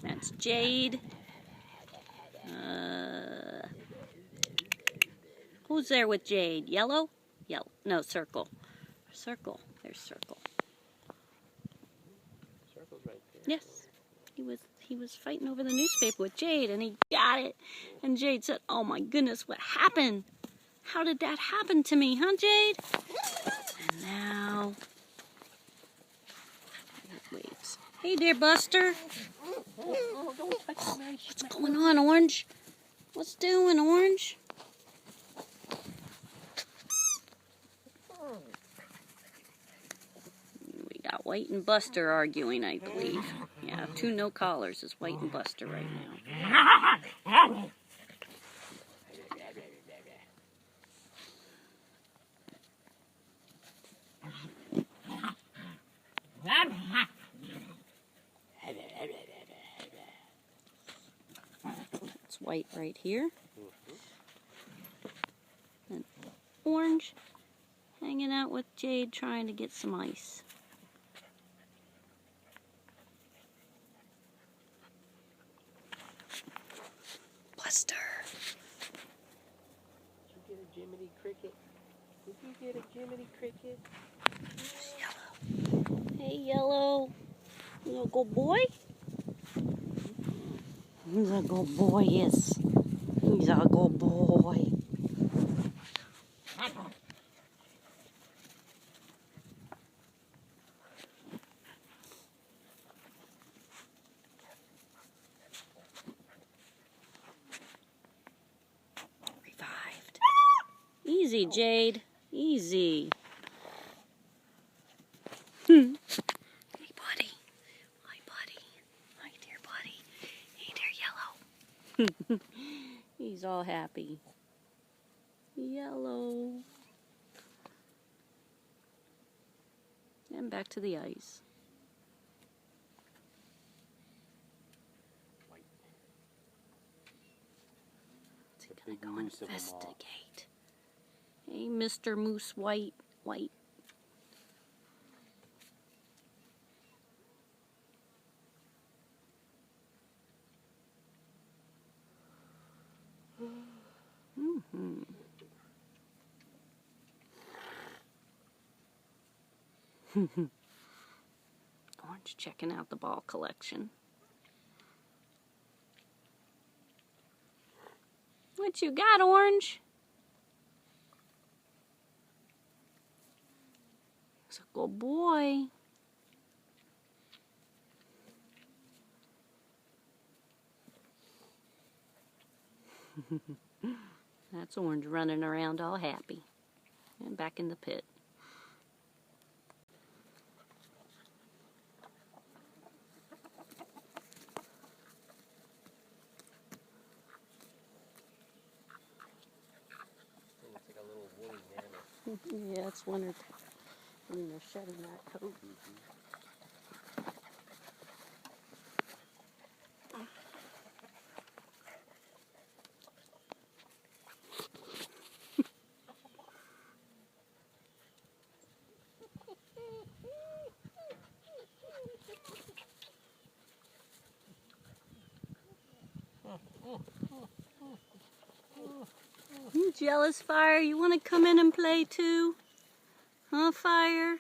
That's Jade. Who's there with Jade? Yellow? Yellow. No, Circle. Circle. There's Circle. Circle's right there. Yes. He was fighting over the newspaper with Jade, and he got it. And Jade said, "Oh my goodness, what happened? How did that happen to me, huh, Jade?" And now, he waves. Hey there, Buster. What's going on, Orange? What's doing, Orange? We got White and Buster arguing, I believe. Yeah, 2 no collars is White and Buster right now. It's White right here. And Orange hanging out with Jade trying to get some ice. Buster. Did you get a Jiminy Cricket? Did you get a Jiminy Cricket? Yellow. Hey, Yellow. You a good boy? He's a good boy, yes. He's a good boy. Revived. Easy, Jade. Easy. Hey, buddy. Hi, buddy. Hi, dear buddy. Hey, dear Yellow. He's all happy. Yellow. And back to the ice. Is he gonna go investigate? Hey, Mr. Moose White. White. Orange checking out the ball collection. What you got, Orange? He's a good boy. That's Orange running around all happy. And back in the pit. Looks like a little woolly mammoth. Yeah, it's winter when they're shedding that coat. You jealous, Fire? You want to come in and play too? Huh, Fire?